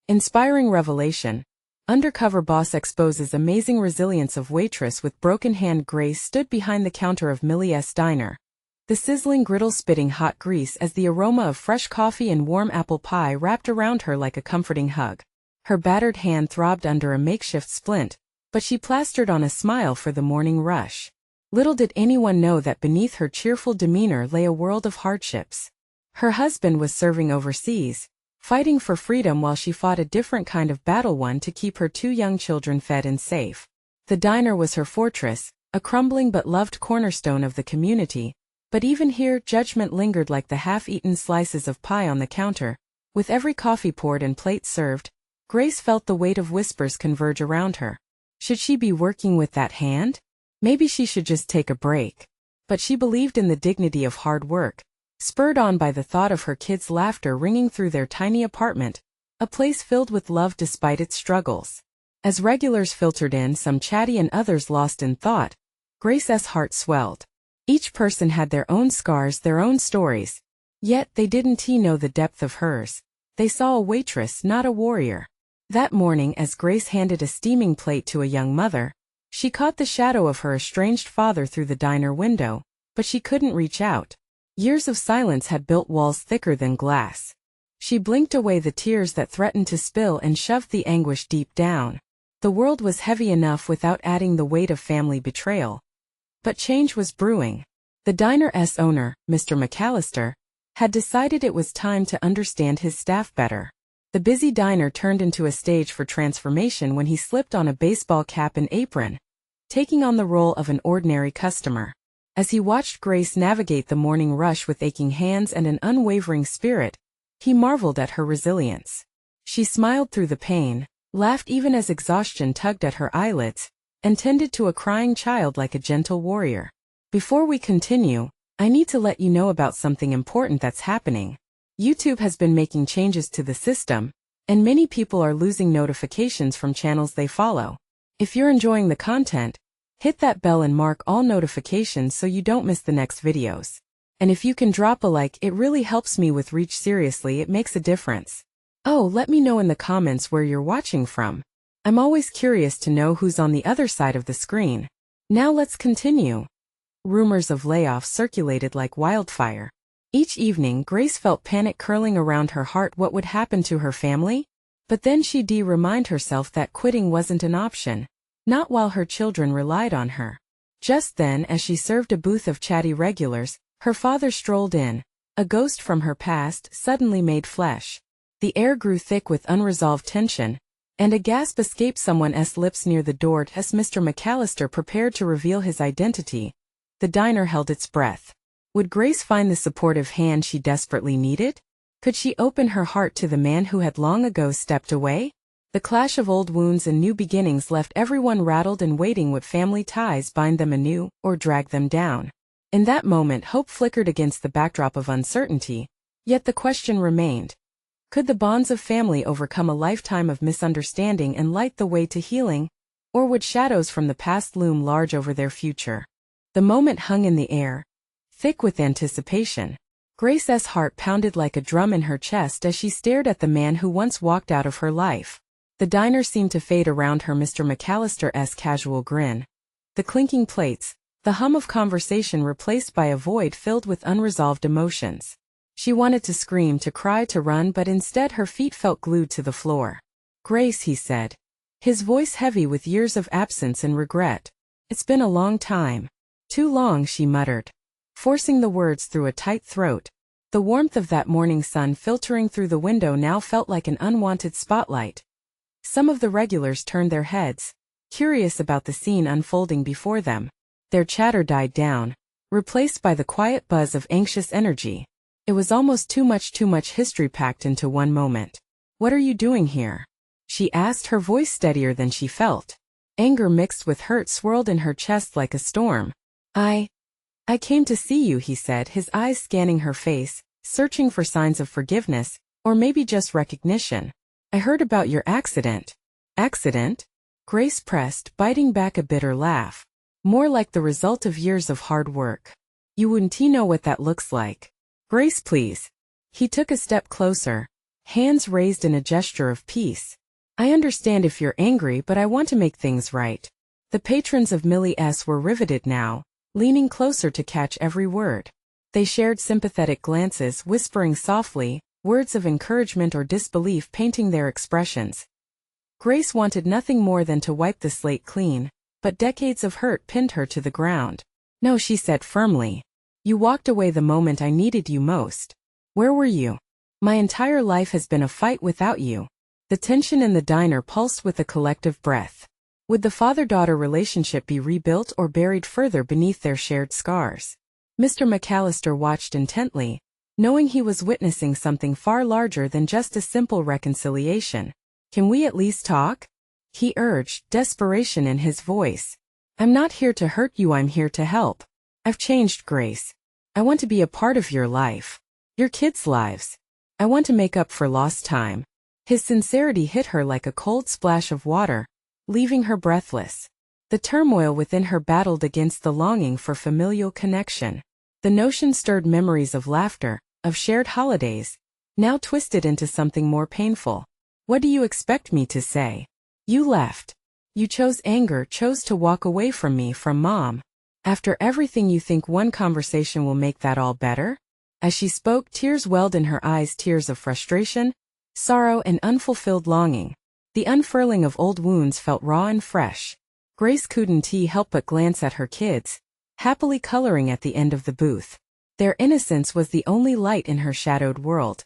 Inspiring revelation. Undercover boss exposes amazing resilience of waitress with broken hand. Grace stood behind the counter of Millie's diner. The sizzling griddle spitting hot grease as the aroma of fresh coffee and warm apple pie wrapped around her like a comforting hug. Her battered hand throbbed under a makeshift splint, but she plastered on a smile for the morning rush. Little did anyone know that beneath her cheerful demeanor lay a world of hardships. Her husband was serving overseas, fighting for freedom while she fought a different kind of battle, one to keep her two young children fed and safe. The diner was her fortress, a crumbling but loved cornerstone of the community, but even here judgment lingered like the half-eaten slices of pie on the counter. With every coffee poured and plate served, Grace felt the weight of whispers converge around her. Should she be working with that hand? Maybe she should just take a break. But she believed in the dignity of hard work, spurred on by the thought of her kids' laughter ringing through their tiny apartment, a place filled with love despite its struggles. As regulars filtered in, some chatty and others lost in thought, Grace's heart swelled. Each person had their own scars, their own stories. Yet they didn't know the depth of hers. They saw a waitress, not a warrior. That morning, as Grace handed a steaming plate to a young mother, she caught the shadow of her estranged father through the diner window, but she couldn't reach out. Years of silence had built walls thicker than glass. She blinked away the tears that threatened to spill and shoved the anguish deep down. The world was heavy enough without adding the weight of family betrayal. But change was brewing. The diner's owner, Mr. McAllister, had decided it was time to understand his staff better. The busy diner turned into a stage for transformation when he slipped on a baseball cap and apron, taking on the role of an ordinary customer. As he watched Grace navigate the morning rush with aching hands and an unwavering spirit, he marveled at her resilience. She smiled through the pain, laughed even as exhaustion tugged at her eyelids, and tended to a crying child like a gentle warrior. Before we continue, I need to let you know about something important that's happening. YouTube has been making changes to the system, and many people are losing notifications from channels they follow. If you're enjoying the content, hit that bell and mark all notifications so you don't miss the next videos. And if you can drop a like, it really helps me with reach. Seriously, it makes a difference. Oh, let me know in the comments where you're watching from. I'm always curious to know who's on the other side of the screen. Now let's continue. Rumors of layoffs circulated like wildfire. Each evening, Grace felt panic curling around her heart. What would happen to her family? But then she'd remind herself that quitting wasn't an option. Not while her children relied on her. Just then, as she served a booth of chatty regulars, her father strolled in, a ghost from her past suddenly made flesh. The air grew thick with unresolved tension, and a gasp escaped someone's lips near the door as Mr. McAllister prepared to reveal his identity. The diner held its breath. Would Grace find the supportive hand she desperately needed? Could she open her heart to the man who had long ago stepped away? The clash of old wounds and new beginnings left everyone rattled and waiting. Would family ties bind them anew, or drag them down? In that moment, hope flickered against the backdrop of uncertainty, yet the question remained. Could the bonds of family overcome a lifetime of misunderstanding and light the way to healing? Or would shadows from the past loom large over their future? The moment hung in the air, thick with anticipation. Grace's heart pounded like a drum in her chest as she stared at the man who once walked out of her life. The diner seemed to fade around her. Mr. McAllister's casual grin, the clinking plates, the hum of conversation replaced by a void filled with unresolved emotions. She wanted to scream, to cry, to run, but instead her feet felt glued to the floor. Grace, he said, his voice heavy with years of absence and regret. It's been a long time. Too long, she muttered, forcing the words through a tight throat. The warmth of that morning sun filtering through the window now felt like an unwanted spotlight. Some of the regulars turned their heads, curious about the scene unfolding before them. Their chatter died down, replaced by the quiet buzz of anxious energy. It was almost too much history packed into one moment. What are you doing here? She asked, her voice steadier than she felt. Anger mixed with hurt swirled in her chest like a storm. I came to see you, he said, his eyes scanning her face, searching for signs of forgiveness, or maybe just recognition. I heard about your accident. Accident? Grace pressed, biting back a bitter laugh. More like the result of years of hard work. You wouldn't know what that looks like. Grace, please. He took a step closer, hands raised in a gesture of peace. I understand if you're angry, but I want to make things right. The patrons of Millie S. were riveted now, leaning closer to catch every word. They shared sympathetic glances, whispering softly, words of encouragement or disbelief painting their expressions. Grace wanted nothing more than to wipe the slate clean, but decades of hurt pinned her to the ground. No, she said firmly. You walked away the moment I needed you most. Where were you? My entire life has been a fight without you. The tension in the diner pulsed with a collective breath. Would the father-daughter relationship be rebuilt or buried further beneath their shared scars? Mr. McAllister watched intently, knowing he was witnessing something far larger than just a simple reconciliation. Can we at least talk? He urged, desperation in his voice. I'm not here to hurt you, I'm here to help. I've changed, Grace. I want to be a part of your life. Your kids' lives. I want to make up for lost time. His sincerity hit her like a cold splash of water, leaving her breathless. The turmoil within her battled against the longing for familial connection. The notion stirred memories of laughter, of shared holidays, now twisted into something more painful. What do you expect me to say? You left. You chose anger, chose to walk away from me, from Mom. After everything, you think one conversation will make that all better? As she spoke, tears welled in her eyes, tears of frustration, sorrow, and unfulfilled longing. The unfurling of old wounds felt raw and fresh. Grace couldn't help but glance at her kids, happily coloring at the end of the booth. Their innocence was the only light in her shadowed world.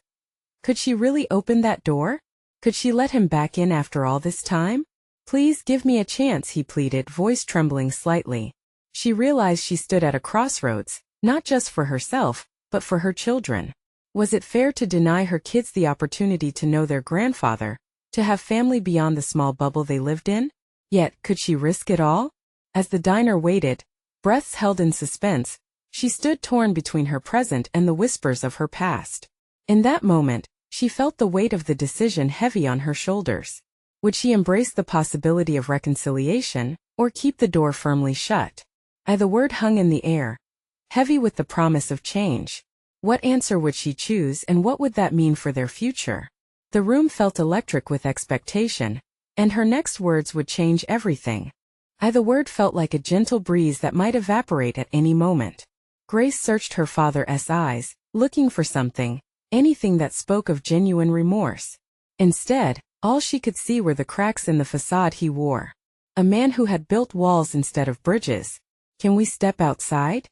Could she really open that door? Could she let him back in after all this time? Please give me a chance, he pleaded, voice trembling slightly. She realized she stood at a crossroads, not just for herself, but for her children. Was it fair to deny her kids the opportunity to know their grandfather, to have family beyond the small bubble they lived in? Yet, could she risk it all? As the diner waited, breaths held in suspense, she stood torn between her present and the whispers of her past. In that moment, she felt the weight of the decision heavy on her shoulders. Would she embrace the possibility of reconciliation, or keep the door firmly shut? The word hung in the air, heavy with the promise of change. What answer would she choose, and what would that mean for their future? The room felt electric with expectation, and her next words would change everything. The word felt like a gentle breeze that might evaporate at any moment. Grace searched her father's eyes, looking for something, anything that spoke of genuine remorse. Instead, all she could see were the cracks in the facade he wore. A man who had built walls instead of bridges. Can we step outside?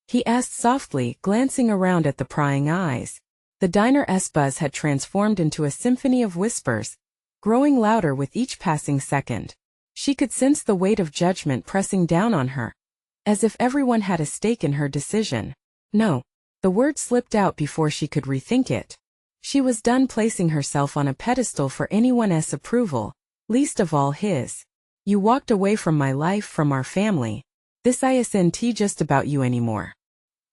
He asked softly, glancing around at the prying eyes. The diner's buzz had transformed into a symphony of whispers, growing louder with each passing second. She could sense the weight of judgment pressing down on her, as if everyone had a stake in her decision. No. The word slipped out before she could rethink it. She was done placing herself on a pedestal for anyone's approval, least of all his. You walked away from my life, from our family. This isn't just about you anymore.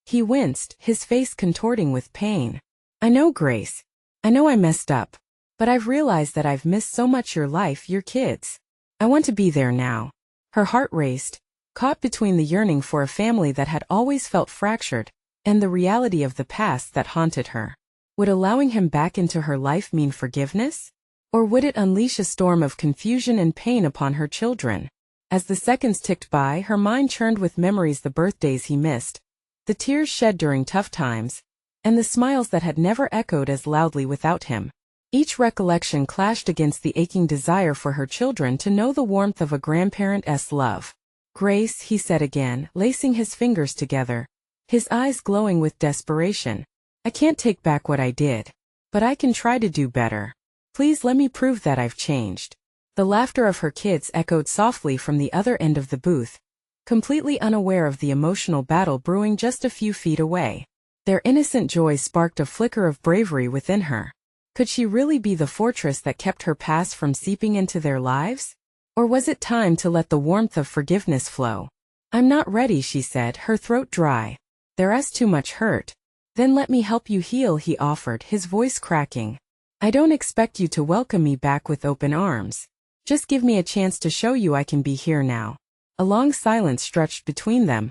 He winced, his face contorting with pain. I know, Grace. I know I messed up. But I've realized that I've missed so much your life, your kids. I want to be there now. Her heart raced, caught between the yearning for a family that had always felt fractured, and the reality of the past that haunted her. Would allowing him back into her life mean forgiveness? Or would it unleash a storm of confusion and pain upon her children? As the seconds ticked by, her mind churned with memories, the birthdays he missed, the tears shed during tough times, and the smiles that had never echoed as loudly without him. Each recollection clashed against the aching desire for her children to know the warmth of a grandparent's love. Grace, he said again, lacing his fingers together, his eyes glowing with desperation. I can't take back what I did, but I can try to do better. Please let me prove that I've changed. The laughter of her kids echoed softly from the other end of the booth, completely unaware of the emotional battle brewing just a few feet away. Their innocent joy sparked a flicker of bravery within her. Could she really be the fortress that kept her past from seeping into their lives? Or was it time to let the warmth of forgiveness flow? I'm not ready, she said, her throat dry. There's too much hurt. Then let me help you heal, he offered, his voice cracking. I don't expect you to welcome me back with open arms. Just give me a chance to show you I can be here now. A long silence stretched between them,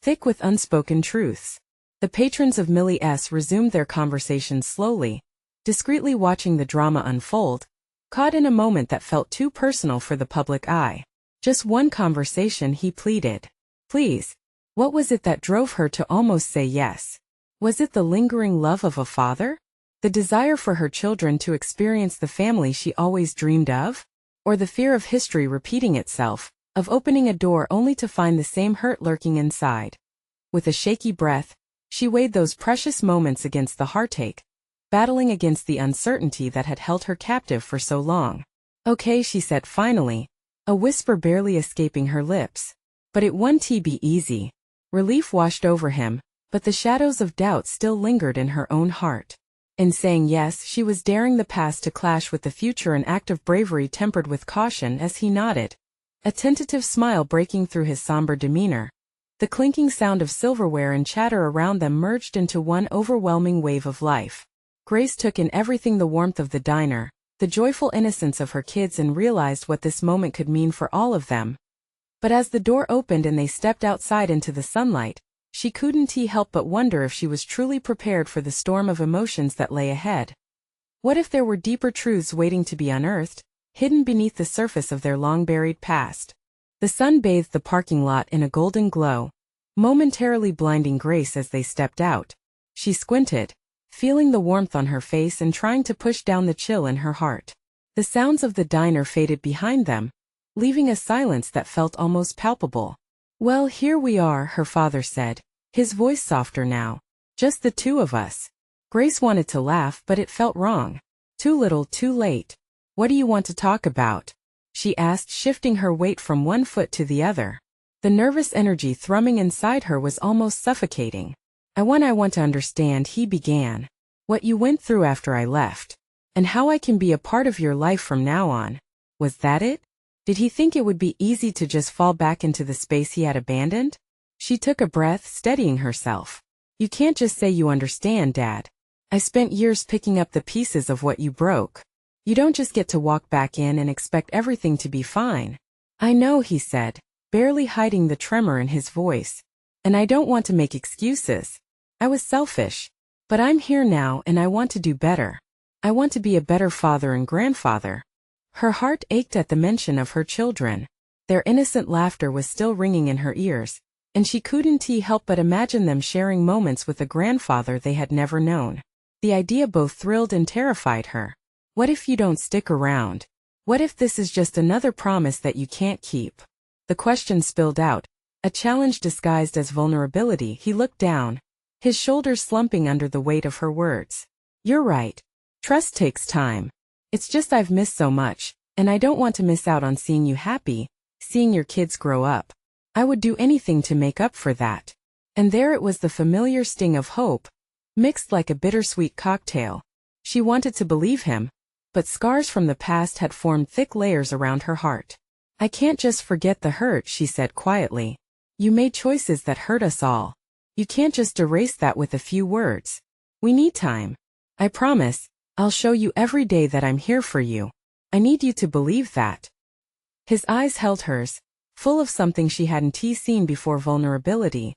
thick with unspoken truths. The patrons of Millie S. resumed their conversation slowly, discreetly watching the drama unfold, caught in a moment that felt too personal for the public eye. Just one conversation, he pleaded. Please. What was it that drove her to almost say yes? Was it the lingering love of a father? The desire for her children to experience the family she always dreamed of? Or the fear of history repeating itself, of opening a door only to find the same hurt lurking inside? With a shaky breath, she weighed those precious moments against the heartache, battling against the uncertainty that had held her captive for so long. Okay, she said finally, a whisper barely escaping her lips. But it won't be easy. Relief washed over him, but the shadows of doubt still lingered in her own heart. In saying yes, she was daring the past to clash with the future, an act of bravery tempered with caution. As he nodded, a tentative smile breaking through his somber demeanor, the clinking sound of silverware and chatter around them merged into one overwhelming wave of life. Grace took in everything: the warmth of the diner, the joyful innocence of her kids, and realized what this moment could mean for all of them. But as the door opened and they stepped outside into the sunlight, she couldn't help but wonder if she was truly prepared for the storm of emotions that lay ahead. What if there were deeper truths waiting to be unearthed, hidden beneath the surface of their long-buried past? The sun bathed the parking lot in a golden glow, momentarily blinding Grace as they stepped out. She squinted, feeling the warmth on her face and trying to push down the chill in her heart. The sounds of the diner faded behind them, leaving a silence that felt almost palpable. Well, here we are, her father said, his voice softer now. Just the two of us. Grace wanted to laugh, but it felt wrong. Too little, too late. What do you want to talk about? She asked, shifting her weight from one foot to the other. The nervous energy thrumming inside her was almost suffocating. I want to understand, he began. What you went through after I left. And how I can be a part of your life from now on. Was that it? Did he think it would be easy to just fall back into the space he had abandoned? She took a breath, steadying herself. You can't just say you understand, Dad. I spent years picking up the pieces of what you broke. You don't just get to walk back in and expect everything to be fine. I know, he said, barely hiding the tremor in his voice. And I don't want to make excuses. I was selfish. But I'm here now and I want to do better. I want to be a better father and grandfather. Her heart ached at the mention of her children. Their innocent laughter was still ringing in her ears, and she couldn't help but imagine them sharing moments with a grandfather they had never known. The idea both thrilled and terrified her. What if you don't stick around? What if this is just another promise that you can't keep? The question spilled out, a challenge disguised as vulnerability. He looked down, his shoulders slumping under the weight of her words. You're right. Trust takes time. It's just I've missed so much, and I don't want to miss out on seeing you happy, seeing your kids grow up. I would do anything to make up for that. And there it was, the familiar sting of hope, mixed like a bittersweet cocktail. She wanted to believe him, but scars from the past had formed thick layers around her heart. I can't just forget the hurt, she said quietly. You made choices that hurt us all. You can't just erase that with a few words. We need time. I promise. I'll show you every day that I'm here for you. I need you to believe that. His eyes held hers, full of something she hadn't seen before: vulnerability.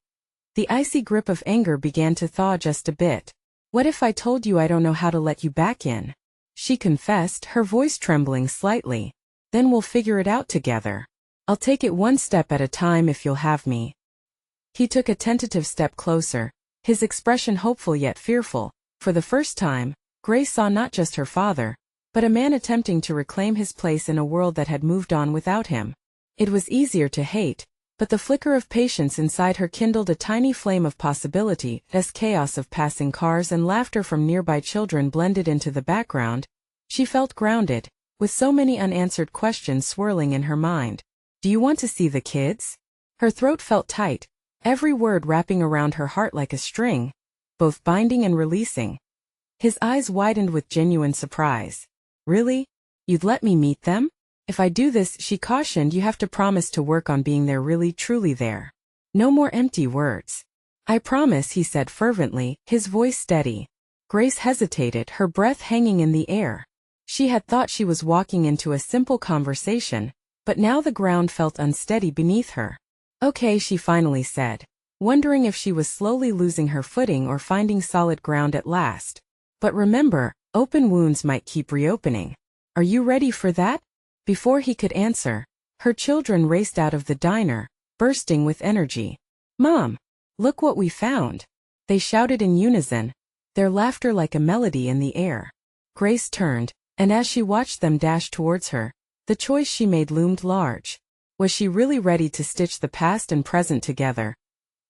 The icy grip of anger began to thaw just a bit. What if I told you I don't know how to let you back in? She confessed, her voice trembling slightly. Then we'll figure it out together. I'll take it one step at a time if you'll have me. He took a tentative step closer, his expression hopeful yet fearful. For the first time, Grace saw not just her father, but a man attempting to reclaim his place in a world that had moved on without him. It was easier to hate, but the flicker of patience inside her kindled a tiny flame of possibility. As chaos of passing cars and laughter from nearby children blended into the background, she felt grounded, with so many unanswered questions swirling in her mind. Do you want to see the kids? Her throat felt tight, every word wrapping around her heart like a string, both binding and releasing. His eyes widened with genuine surprise. Really? You'd let me meet them? If I do this, she cautioned, you have to promise to work on being there, really truly there. No more empty words. I promise, he said fervently, his voice steady. Grace hesitated, her breath hanging in the air. She had thought she was walking into a simple conversation, but now the ground felt unsteady beneath her. Okay, she finally said, wondering if she was slowly losing her footing or finding solid ground at last. But remember, Open wounds might keep reopening. Are you ready for that? Before he could answer, her children raced out of the diner, bursting with energy. Mom! Look what we found! They shouted in unison, their laughter like a melody in the air. Grace turned, and as she watched them dash towards her, the choice she made loomed large. Was she really ready to stitch the past and present together?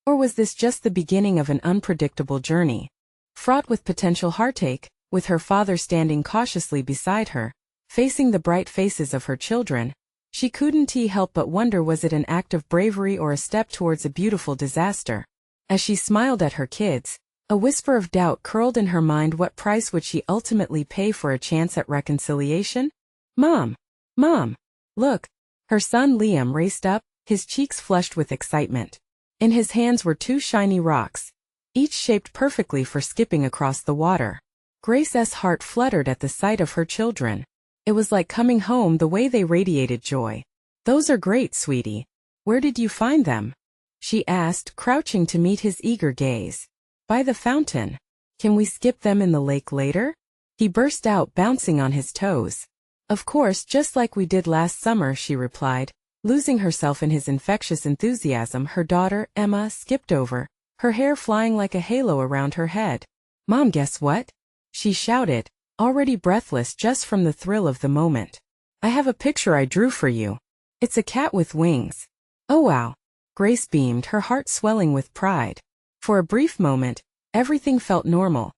Or was this just the beginning of an unpredictable journey, fraught with potential heartache, with her father standing cautiously beside her, facing the bright faces of her children? She couldn't help but wonder, was it an act of bravery or a step towards a beautiful disaster? As she smiled at her kids, a whisper of doubt curled in her mind. What price would she ultimately pay for a chance at reconciliation? Mom! Mom! Look! Her son Liam raced up, his cheeks flushed with excitement. In his hands were two shiny rocks, each shaped perfectly for skipping across the water. Grace's heart fluttered at the sight of her children. It was like coming home, the way they radiated joy. Those are great, sweetie. Where did you find them? She asked, crouching to meet his eager gaze. By the fountain. Can we skip them in the lake later? He burst out, bouncing on his toes. Of course, just like we did last summer, she replied, losing herself in his infectious enthusiasm. Her daughter, Emma, skipped over, her hair flying like a halo around her head. Mom, guess what? She shouted, already breathless just from the thrill of the moment. I have a picture I drew for you. It's a cat with wings. Oh wow. Grace beamed, her heart swelling with pride. For a brief moment, everything felt normal,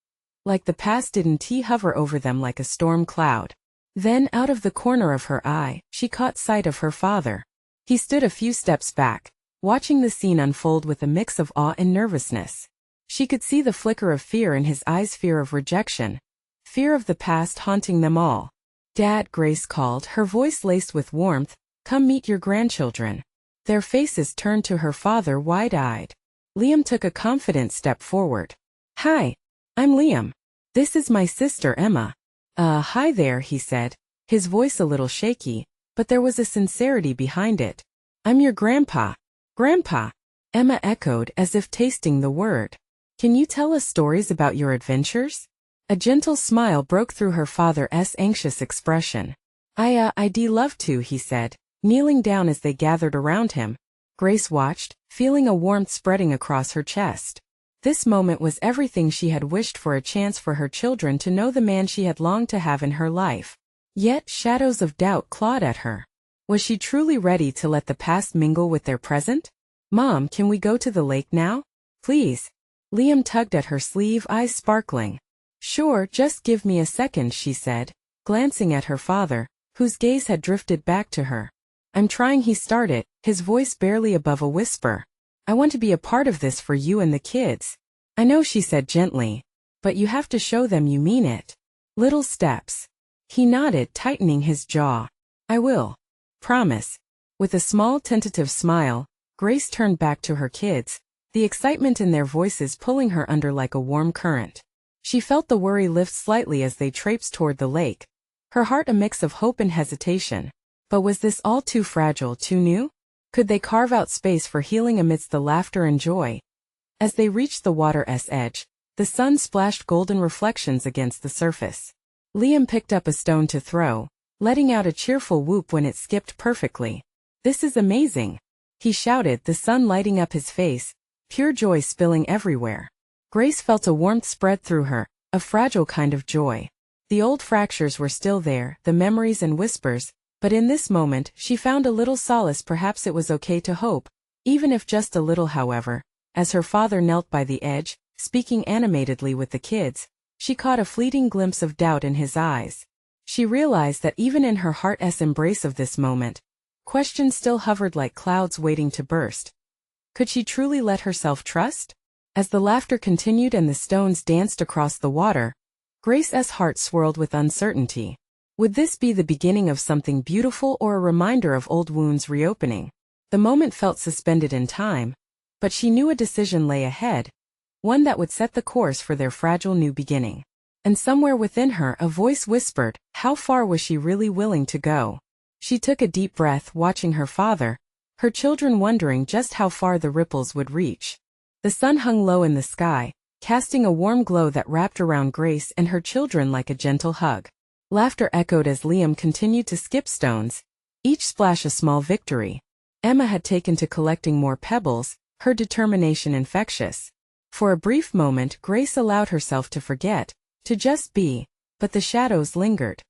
like the past didn't hover over them like a storm cloud. Then, out of the corner of her eye, she caught sight of her father. He stood a few steps back, watching the scene unfold with a mix of awe and nervousness. She could see the flicker of fear in his eyes, fear of rejection, fear of the past haunting them all. Dad, Grace called, her voice laced with warmth, come meet your grandchildren. Their faces turned to her father, wide-eyed. Liam took a confident step forward. Hi, I'm Liam. This is my sister Emma. Hi there, he said, his voice a little shaky, but there was a sincerity behind it. I'm your grandpa. Grandpa, Emma echoed as if tasting the word. Can you tell us stories about your adventures? A gentle smile broke through her father's anxious expression. I'd love to, he said, kneeling down as they gathered around him. Grace watched, feeling a warmth spreading across her chest. This moment was everything she had wished for, a chance for her children to know the man she had longed to have in her life. Yet shadows of doubt clawed at her. Was she truly ready to let the past mingle with their present? Mom, can we go to the lake now? Please. Liam tugged at her sleeve, eyes sparkling. Sure, just give me a second, she said, glancing at her father, whose gaze had drifted back to her. I'm trying, he started, his voice barely above a whisper. I want to be a part of this for you and the kids. I know, she said gently, but you have to show them you mean it. Little steps. He nodded, tightening his jaw. I will. Promise. With a small tentative smile, Grace turned back to her kids, the excitement in their voices pulling her under like a warm current. She felt the worry lift slightly as they traipsed toward the lake, her heart a mix of hope and hesitation. But was this all too fragile, too new? Could they carve out space for healing amidst the laughter and joy? As they reached the water's edge, the sun splashed golden reflections against the surface. Liam picked up a stone to throw, letting out a cheerful whoop when it skipped perfectly. This is amazing, he shouted, the sun lighting up his face, pure joy spilling everywhere. Grace felt a warmth spread through her, a fragile kind of joy. The old fractures were still there, the memories and whispers, but in this moment she found a little solace. Perhaps it was okay to hope, even if just a little. However, as her father knelt by the edge, speaking animatedly with the kids, she caught a fleeting glimpse of doubt in his eyes. She realized that even in her heart's embrace of this moment, questions still hovered like clouds waiting to burst. Could she truly let herself trust? As the laughter continued and the stones danced across the water, Grace's heart swirled with uncertainty. Would this be the beginning of something beautiful or a reminder of old wounds reopening? The moment felt suspended in time, but she knew a decision lay ahead, one that would set the course for their fragile new beginning. And somewhere within her a voice whispered, how far was she really willing to go? She took a deep breath, watching her father, her children wondering just how far the ripples would reach. The sun hung low in the sky, casting a warm glow that wrapped around Grace and her children like a gentle hug. Laughter echoed as Liam continued to skip stones, each splash a small victory. Emma had taken to collecting more pebbles, her determination infectious. For a brief moment, Grace allowed herself to forget, to just be, but the shadows lingered.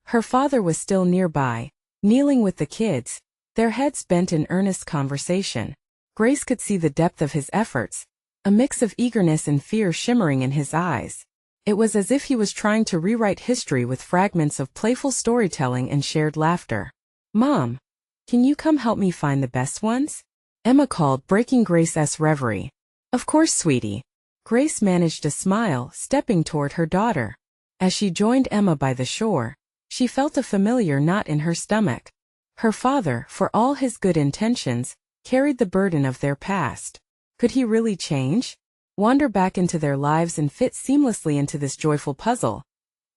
Her father was still nearby, kneeling with the kids, their heads bent in earnest conversation. Grace could see the depth of his efforts, a mix of eagerness and fear shimmering in his eyes. It was as if he was trying to rewrite history with fragments of playful storytelling and shared laughter. "Mom, can you come help me find the best ones?" Emma called, breaking Grace's reverie. "Of course, sweetie." Grace managed a smile, stepping toward her daughter. As she joined Emma by the shore, she felt a familiar knot in her stomach. Her father, for all his good intentions, carried the burden of their past. Could he really change? Wander back into their lives and fit seamlessly into this joyful puzzle?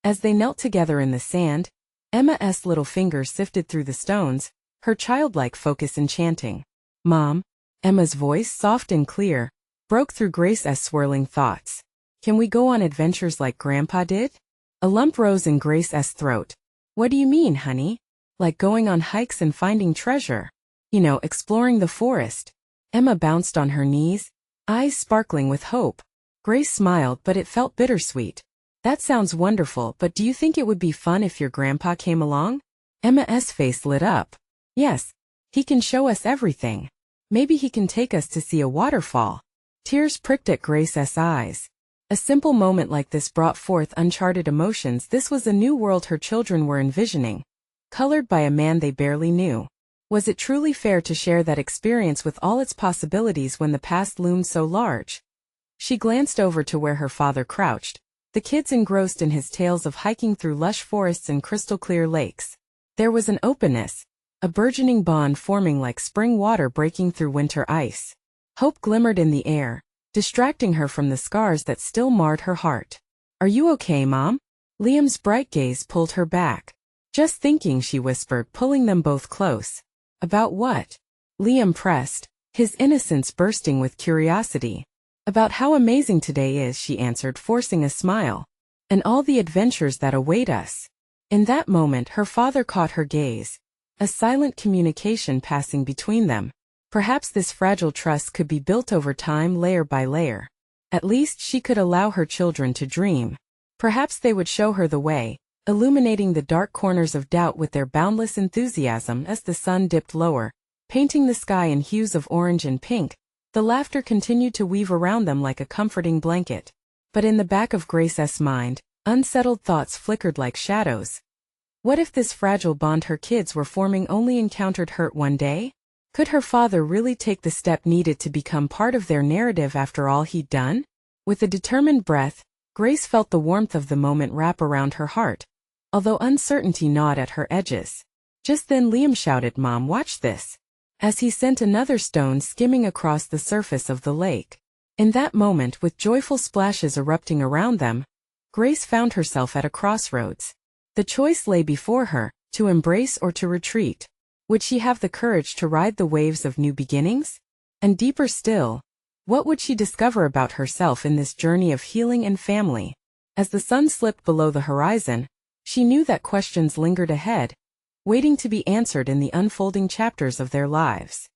As they knelt together in the sand, Emma's little fingers sifted through the stones, her childlike focus enchanting. "Mom," Emma's voice, soft and clear, broke through Grace's swirling thoughts. "Can we go on adventures like Grandpa did?" A lump rose in Grace's throat. "What do you mean, honey? Like going on hikes and finding treasure? You know, exploring the forest?" Emma bounced on her knees, eyes sparkling with hope. Grace smiled, but it felt bittersweet. "That sounds wonderful, but do you think it would be fun if your grandpa came along?" Emma's face lit up. "Yes, he can show us everything. Maybe he can take us to see a waterfall." Tears pricked at Grace's eyes. A simple moment like this brought forth uncharted emotions. This was a new world her children were envisioning, colored by a man they barely knew. Was it truly fair to share that experience with all its possibilities when the past loomed so large? She glanced over to where her father crouched, the kids engrossed in his tales of hiking through lush forests and crystal-clear lakes. There was an openness, a burgeoning bond forming like spring water breaking through winter ice. Hope glimmered in the air, distracting her from the scars that still marred her heart. "Are you okay, Mom?" Liam's bright gaze pulled her back. "Just thinking," she whispered, pulling them both close. "About what?" Liam pressed, his innocence bursting with curiosity. "About how amazing today is," she answered, forcing a smile. "And all the adventures that await us." In that moment, her father caught her gaze, a silent communication passing between them. Perhaps this fragile trust could be built over time, layer by layer. At least she could allow her children to dream. Perhaps they would show her the way, illuminating the dark corners of doubt with their boundless enthusiasm. As the sun dipped lower, painting the sky in hues of orange and pink, the laughter continued to weave around them like a comforting blanket. But in the back of Grace's mind, unsettled thoughts flickered like shadows. What if this fragile bond her kids were forming only encountered hurt one day? Could her father really take the step needed to become part of their narrative after all he'd done? With a determined breath, Grace felt the warmth of the moment wrap around her heart, although uncertainty gnawed at her edges. Just then Liam shouted, "Mom, watch this," as he sent another stone skimming across the surface of the lake. In that moment, with joyful splashes erupting around them, Grace found herself at a crossroads. The choice lay before her, to embrace or to retreat. Would she have the courage to ride the waves of new beginnings? And deeper still, what would she discover about herself in this journey of healing and family? As the sun slipped below the horizon, she knew that questions lingered ahead, waiting to be answered in the unfolding chapters of their lives.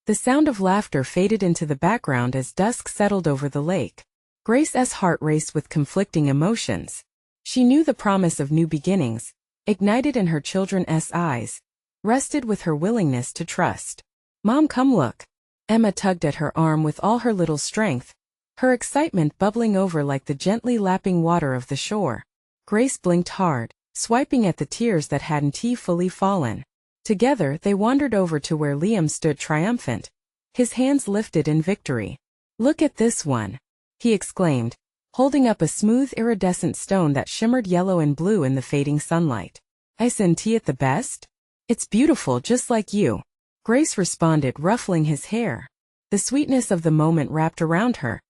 The sound of laughter faded into the background as dusk settled over the lake. Grace's heart raced with conflicting emotions. She knew the promise of new beginnings, ignited in her children's eyes, rested with her willingness to trust. "Mom, come look." Emma tugged at her arm with all her little strength, her excitement bubbling over like the gently lapping water of the shore. Grace blinked hard, swiping at the tears that hadn't fully fallen. Together, they wandered over to where Liam stood triumphant, his hands lifted in victory. "Look at this one," he exclaimed, holding up a smooth iridescent stone that shimmered yellow and blue in the fading sunlight. "Isn't it the best? It's beautiful just like you," Grace responded, ruffling his hair. The sweetness of the moment wrapped around her,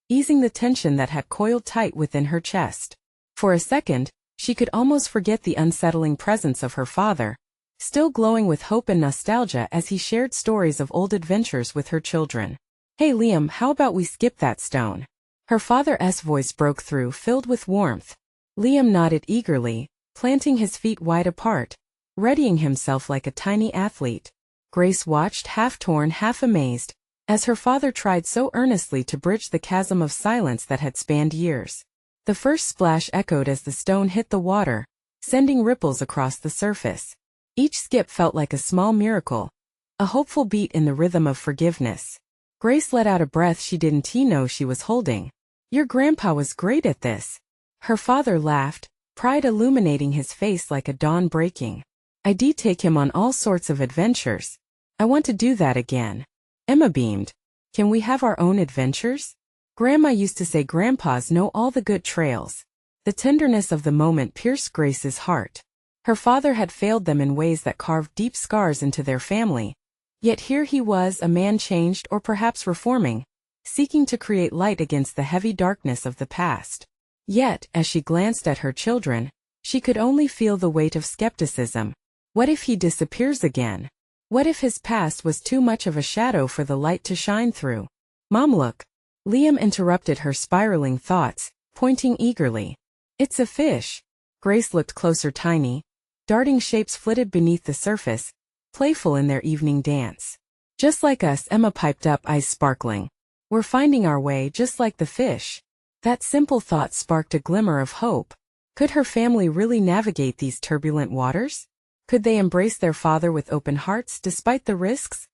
easing the tension that had coiled tight within her chest. For a second, she could almost forget the unsettling presence of her father, still glowing with hope and nostalgia as he shared stories of old adventures with her children. "Hey Liam, how about we skip that stone?" Her father's voice broke through, filled with warmth. Liam nodded eagerly, planting his feet wide apart, readying himself like a tiny athlete. Grace watched, half torn, half amazed, as her father tried so earnestly to bridge the chasm of silence that had spanned years. The first splash echoed as the stone hit the water, sending ripples across the surface. Each skip felt like a small miracle, a hopeful beat in the rhythm of forgiveness. Grace let out a breath she didn't know she was holding. "Your grandpa was great at this." Her father laughed, pride illuminating his face like a dawn breaking. "I did take him on all sorts of adventures. I want to do that again." Emma beamed. "Can we have our own adventures?" Grandma used to say grandpas know all the good trails. The tenderness of the moment pierced Grace's heart. Her father had failed them in ways that carved deep scars into their family. Yet here he was, a man changed or perhaps reforming, seeking to create light against the heavy darkness of the past. Yet, as she glanced at her children, she could only feel the weight of skepticism. What if he disappears again? What if his past was too much of a shadow for the light to shine through? "Mom, look." Liam interrupted her spiraling thoughts, pointing eagerly. "It's a fish." Grace looked closer. Tiny, darting shapes flitted beneath the surface, playful in their evening dance. "Just like us," Emma piped up, eyes sparkling. "We're finding our way just like the fish." That simple thought sparked a glimmer of hope. Could her family really navigate these turbulent waters? Could they embrace their father with open hearts despite the risks?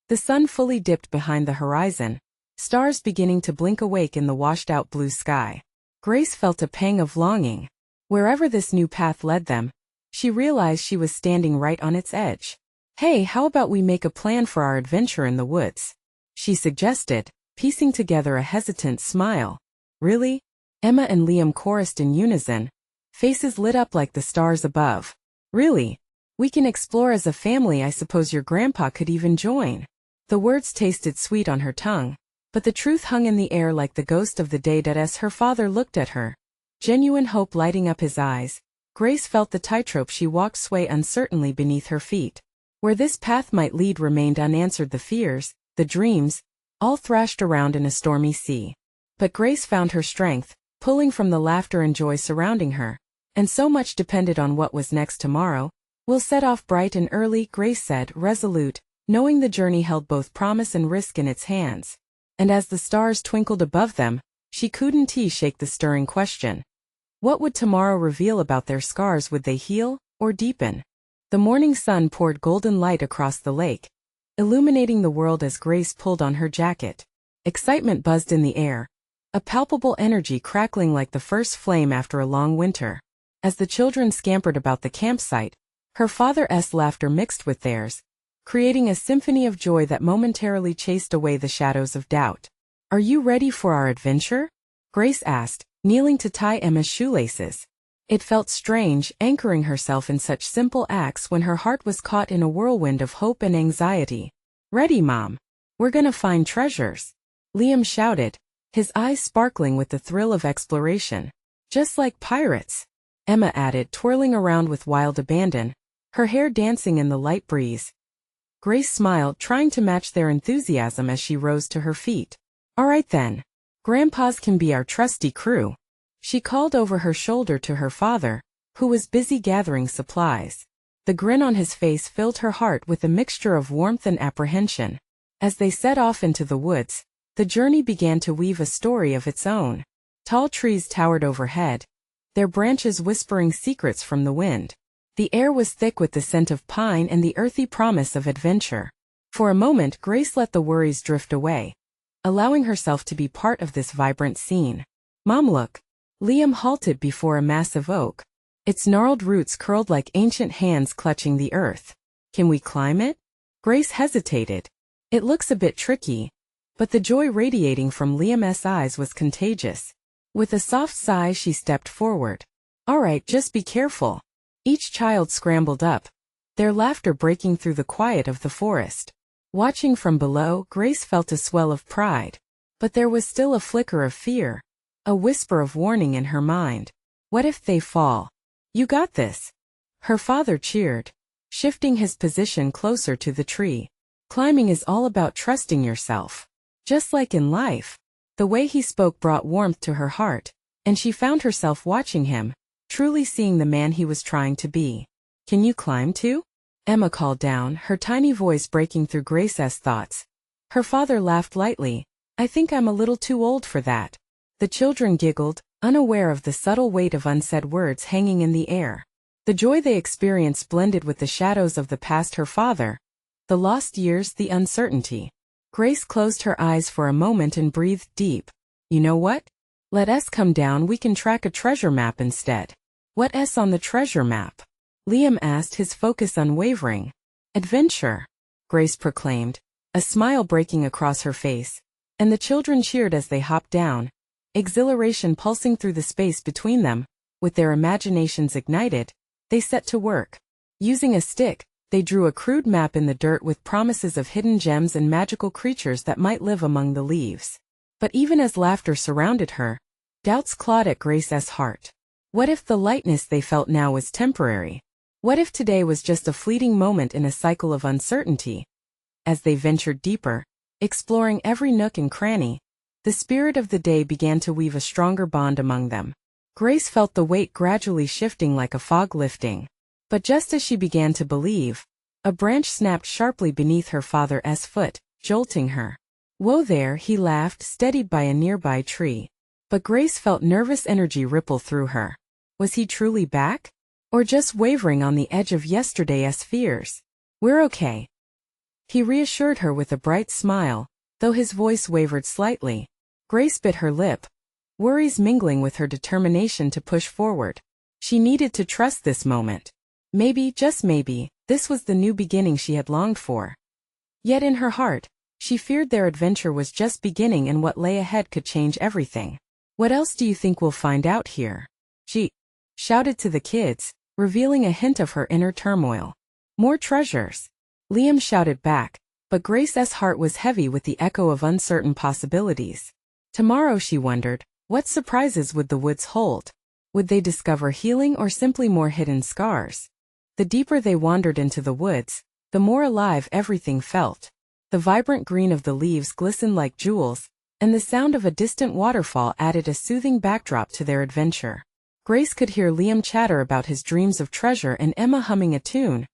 The sun fully dipped behind the horizon, stars beginning to blink awake in the washed-out blue sky. Grace felt a pang of longing. Wherever this new path led them, she realized she was standing right on its edge. "Hey, how about we make a plan for our adventure in the woods?" she suggested, piecing together a hesitant smile. "Really?" Emma and Liam chorused in unison, faces lit up like the stars above. "Really? We can explore as a family. I suppose your grandpa could even join." The words tasted sweet on her tongue, but the truth hung in the air like the ghost of the day that as her father looked at her, genuine hope lighting up his eyes, Grace felt the tightrope she walked sway uncertainly beneath her feet. Where this path might lead remained unanswered, the fears, the dreams, all thrashed around in a stormy sea. But Grace found her strength, pulling from the laughter and joy surrounding her, and so much depended on what was next. "Tomorrow, we'll set off bright and early," Grace said, resolute, knowing the journey held both promise and risk in its hands. And as the stars twinkled above them, she couldn't shake the stirring question. What would tomorrow reveal about their scars? Would they heal, or deepen? The morning sun poured golden light across the lake, illuminating the world as Grace pulled on her jacket. Excitement buzzed in the air, a palpable energy crackling like the first flame after a long winter. As the children scampered about the campsite, her father's laughter mixed with theirs, creating a symphony of joy that momentarily chased away the shadows of doubt. "Are you ready for our adventure?" Grace asked, kneeling to tie Emma's shoelaces. It felt strange, anchoring herself in such simple acts when her heart was caught in a whirlwind of hope and anxiety. "Ready, Mom. We're gonna find treasures," Liam shouted, his eyes sparkling with the thrill of exploration. "Just like pirates," Emma added, twirling around with wild abandon, her hair dancing in the light breeze. Grace smiled, trying to match their enthusiasm as she rose to her feet. "All right then. Grandpas can be our trusty crew," she called over her shoulder to her father, who was busy gathering supplies. The grin on his face filled her heart with a mixture of warmth and apprehension. As they set off into the woods, the journey began to weave a story of its own. Tall trees towered overhead, their branches whispering secrets from the wind. The air was thick with the scent of pine and the earthy promise of adventure. For a moment Grace let the worries drift away, allowing herself to be part of this vibrant scene. "Mom, look." Liam halted before a massive oak, its gnarled roots curled like ancient hands clutching the earth. "Can we climb it?" Grace hesitated. "It looks a bit tricky," but the joy radiating from Liam's eyes was contagious. With a soft sigh she stepped forward. "All right, just be careful." Each child scrambled up, their laughter breaking through the quiet of the forest. Watching from below, Grace felt a swell of pride. But there was still a flicker of fear, a whisper of warning in her mind. What if they fall? "You got this." Her father cheered, shifting his position closer to the tree. "Climbing is all about trusting yourself. Just like in life." The way he spoke brought warmth to her heart, and she found herself watching him, truly seeing the man he was trying to be. "Can you climb too?" Emma called down, her tiny voice breaking through Grace's thoughts. Her father laughed lightly. "I think I'm a little too old for that." The children giggled, unaware of the subtle weight of unsaid words hanging in the air. The joy they experienced blended with the shadows of the past, her father, the lost years, the uncertainty. Grace closed her eyes for a moment and breathed deep. "You know what? Let us come down, we can track a treasure map instead." "What's on the treasure map?" Liam asked, his focus unwavering. "Adventure," Grace proclaimed, a smile breaking across her face, and the children cheered as they hopped down, exhilaration pulsing through the space between them. With their imaginations ignited, they set to work. Using a stick, they drew a crude map in the dirt with promises of hidden gems and magical creatures that might live among the leaves. But even as laughter surrounded her, doubts clawed at Grace's heart. What if the lightness they felt now was temporary? What if today was just a fleeting moment in a cycle of uncertainty? As they ventured deeper, exploring every nook and cranny, the spirit of the day began to weave a stronger bond among them. Grace felt the weight gradually shifting like a fog lifting. But just as she began to believe, a branch snapped sharply beneath her father's foot, jolting her. "Whoa there," he laughed, steadied by a nearby tree. But Grace felt nervous energy ripple through her. Was he truly back? Or just wavering on the edge of yesterday's fears? "We're okay," he reassured her with a bright smile, though his voice wavered slightly. Grace bit her lip, worries mingling with her determination to push forward. She needed to trust this moment. Maybe, just maybe, this was the new beginning she had longed for. Yet in her heart, she feared their adventure was just beginning and what lay ahead could change everything. "What else do you think we'll find out here?" she shouted to the kids, revealing a hint of her inner turmoil. "More treasures," Liam shouted back, but Grace's heart was heavy with the echo of uncertain possibilities. Tomorrow, she wondered, what surprises would the woods hold? Would they discover healing or simply more hidden scars? The deeper they wandered into the woods, the more alive everything felt. The vibrant green of the leaves glistened like jewels, and the sound of a distant waterfall added a soothing backdrop to their adventure. Grace could hear Liam chatter about his dreams of treasure and Emma humming a tune,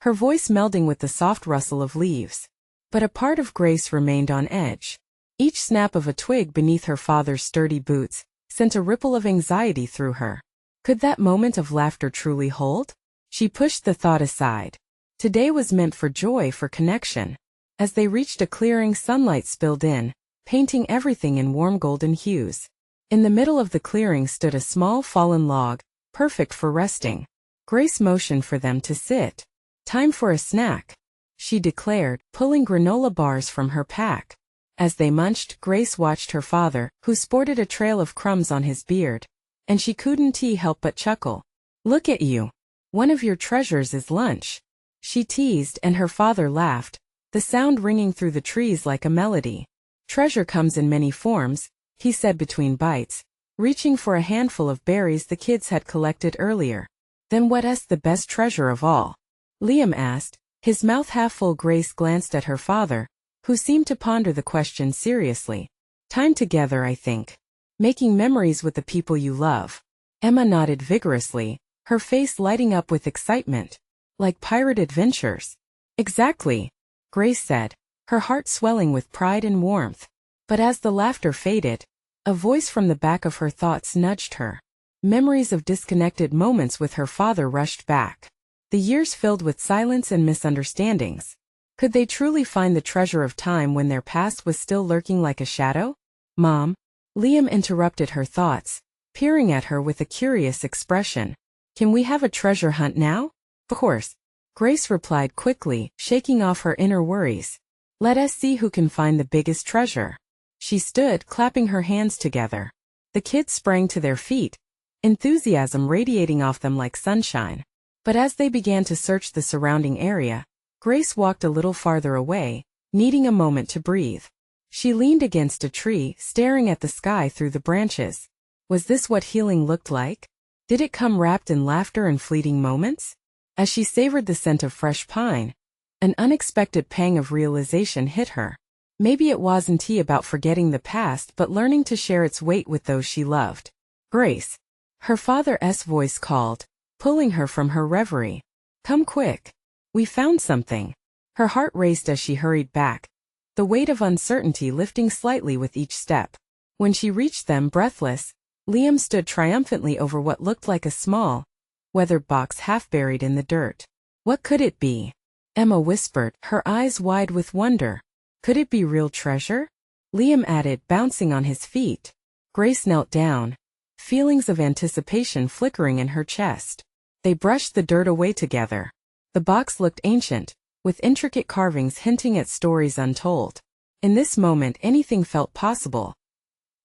her voice melding with the soft rustle of leaves. But a part of Grace remained on edge. Each snap of a twig beneath her father's sturdy boots sent a ripple of anxiety through her. Could that moment of laughter truly hold? She pushed the thought aside. Today was meant for joy, for connection. As they reached a clearing, sunlight spilled in, painting everything in warm golden hues. In the middle of the clearing stood a small fallen log, perfect for resting. Grace motioned for them to sit. "Time for a snack," she declared, pulling granola bars from her pack. As they munched, Grace watched her father, who sported a trail of crumbs on his beard, and she couldn't help but chuckle. "Look at you. One of your treasures is lunch," she teased, and her father laughed, the sound ringing through the trees like a melody. "Treasure comes in many forms," he said between bites, reaching for a handful of berries the kids had collected earlier. "Then what's the best treasure of all?" Liam asked, his mouth half full. Grace glanced at her father, who seemed to ponder the question seriously. "Time together, I think. Making memories with the people you love." Emma nodded vigorously, her face lighting up with excitement. "Like pirate adventures." "Exactly," Grace said, her heart swelling with pride and warmth. But as the laughter faded, a voice from the back of her thoughts nudged her. Memories of disconnected moments with her father rushed back. The years filled with silence and misunderstandings. Could they truly find the treasure of time when their past was still lurking like a shadow? "Mom," Liam interrupted her thoughts, peering at her with a curious expression. "Can we have a treasure hunt now?" "Of course," Grace replied quickly, shaking off her inner worries. "Let us see who can find the biggest treasure." She stood, clapping her hands together. The kids sprang to their feet, enthusiasm radiating off them like sunshine. But as they began to search the surrounding area, Grace walked a little farther away, needing a moment to breathe. She leaned against a tree, staring at the sky through the branches. Was this what healing looked like? Did it come wrapped in laughter and fleeting moments? As she savored the scent of fresh pine, an unexpected pang of realization hit her. Maybe it wasn't about forgetting the past but learning to share its weight with those she loved. Grace. Her father's voice called, pulling her from her reverie. Come quick. We found something. Her heart raced as she hurried back, the weight of uncertainty lifting slightly with each step. When she reached them breathless, Liam stood triumphantly over what looked like a small, weathered box half buried in the dirt. What could it be? Emma whispered, her eyes wide with wonder. Could it be real treasure? Liam added, bouncing on his feet. Grace knelt down, feelings of anticipation flickering in her chest. They brushed the dirt away together. The box looked ancient, with intricate carvings hinting at stories untold. In this moment anything felt possible.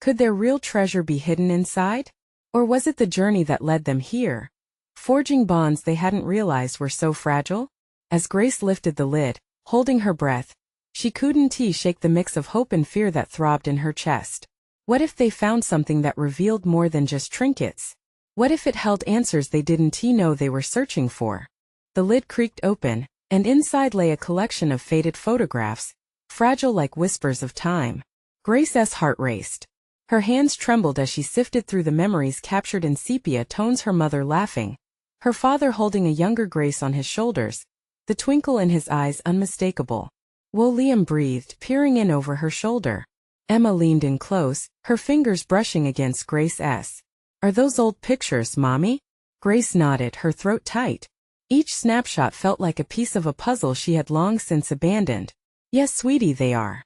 Could their real treasure be hidden inside? Or was it the journey that led them here, forging bonds they hadn't realized were so fragile? As Grace lifted the lid, holding her breath, she couldn't shake the mix of hope and fear that throbbed in her chest. What if they found something that revealed more than just trinkets? What if it held answers they didn't know they were searching for? The lid creaked open, and inside lay a collection of faded photographs, fragile like whispers of time. Grace's heart raced. Her hands trembled as she sifted through the memories captured in sepia tones, her mother laughing, her father holding a younger Grace on his shoulders, the twinkle in his eyes unmistakable. Liam breathed, peering in over her shoulder. Emma leaned in close, her fingers brushing against Grace's. Are those old pictures, Mommy? Grace nodded, her throat tight. Each snapshot felt like a piece of a puzzle she had long since abandoned. Yes, sweetie, they are.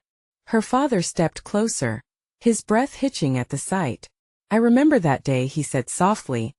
Her father stepped closer, his breath hitching at the sight. I remember that day, he said softly,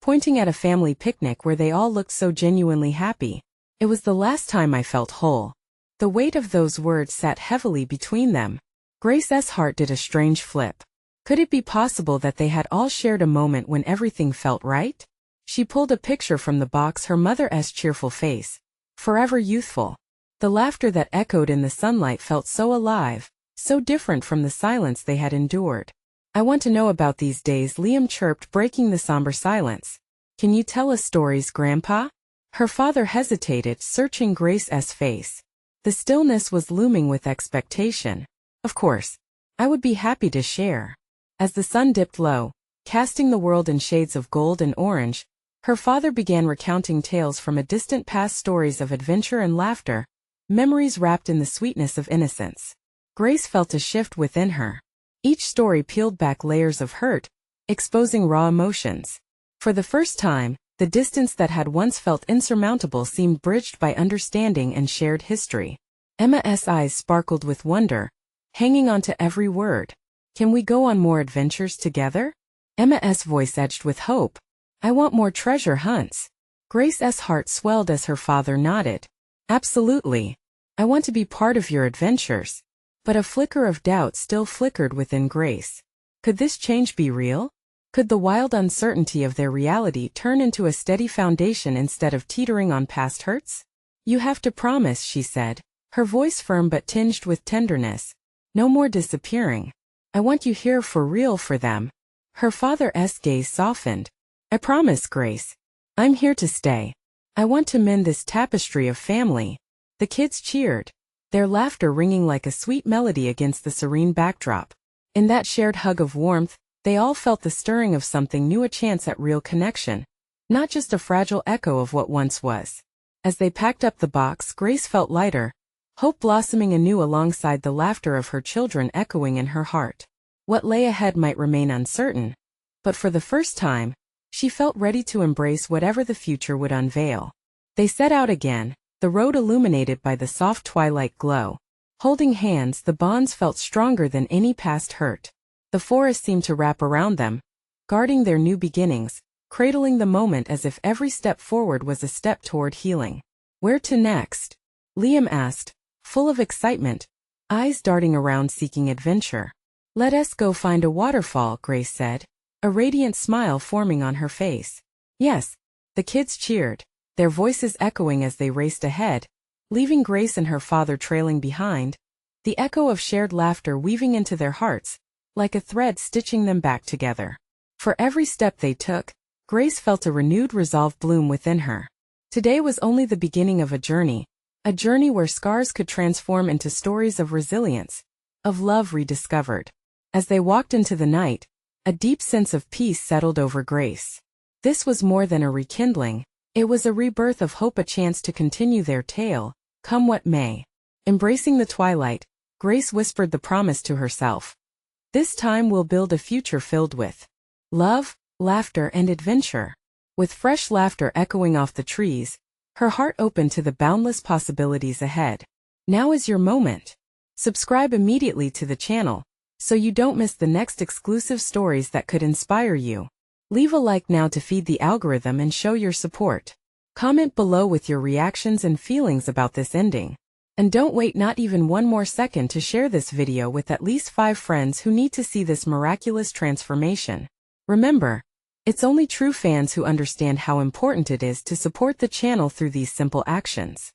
pointing at a family picnic where they all looked so genuinely happy. It was the last time I felt whole. The weight of those words sat heavily between them. Grace's heart did a strange flip. Could it be possible that they had all shared a moment when everything felt right? She pulled a picture from the box, her mother's cheerful face, forever youthful. The laughter that echoed in the sunlight felt so alive, so different from the silence they had endured. I want to know about these days, Liam chirped, breaking the somber silence. Can you tell us stories, Grandpa? Her father hesitated, searching Grace's face. The stillness was looming with expectation. Of course. I would be happy to share. As the sun dipped low, casting the world in shades of gold and orange, her father began recounting tales from a distant past, stories of adventure and laughter, memories wrapped in the sweetness of innocence. Grace felt a shift within her. Each story peeled back layers of hurt, exposing raw emotions. For the first time, the distance that had once felt insurmountable seemed bridged by understanding and shared history. Emma's eyes sparkled with wonder, hanging on to every word. Can we go on more adventures together? Emma's voice edged with hope. I want more treasure hunts. Grace's heart swelled as her father nodded. Absolutely. I want to be part of your adventures. But a flicker of doubt still flickered within Grace. Could this change be real? Could the wild uncertainty of their reality turn into a steady foundation instead of teetering on past hurts? You have to promise, she said, her voice firm but tinged with tenderness. No more disappearing. I want you here for real for them. Her father's gaze softened. I promise, Grace. I'm here to stay. I want to mend this tapestry of family. The kids cheered, their laughter ringing like a sweet melody against the serene backdrop. In that shared hug of warmth, they all felt the stirring of something new, a chance at real connection, not just a fragile echo of what once was. As they packed up the box, Grace felt lighter, hope blossoming anew alongside the laughter of her children echoing in her heart. What lay ahead might remain uncertain, but for the first time, she felt ready to embrace whatever the future would unveil. They set out again, the road illuminated by the soft twilight glow. Holding hands, the bonds felt stronger than any past hurt. The forest seemed to wrap around them, guarding their new beginnings, cradling the moment as if every step forward was a step toward healing. Where to next? Liam asked, full of excitement, eyes darting around seeking adventure. Let us go find a waterfall, Grace said, a radiant smile forming on her face. Yes, the kids cheered, their voices echoing as they raced ahead, leaving Grace and her father trailing behind, the echo of shared laughter weaving into their hearts, like a thread stitching them back together. For every step they took, Grace felt a renewed resolve bloom within her. Today was only the beginning of a journey where scars could transform into stories of resilience, of love rediscovered. As they walked into the night, a deep sense of peace settled over Grace. This was more than a rekindling, it was a rebirth of hope, a chance to continue their tale, come what may. Embracing the twilight, Grace whispered the promise to herself. This time we'll build a future filled with love, laughter, and adventure. With fresh laughter echoing off the trees, her heart opened to the boundless possibilities ahead. Now is your moment. Subscribe immediately to the channel, so you don't miss the next exclusive stories that could inspire you. Leave a like now to feed the algorithm and show your support. Comment below with your reactions and feelings about this ending. And don't wait not even one more second to share this video with at least 5 friends who need to see this miraculous transformation. Remember, it's only true fans who understand how important it is to support the channel through these simple actions.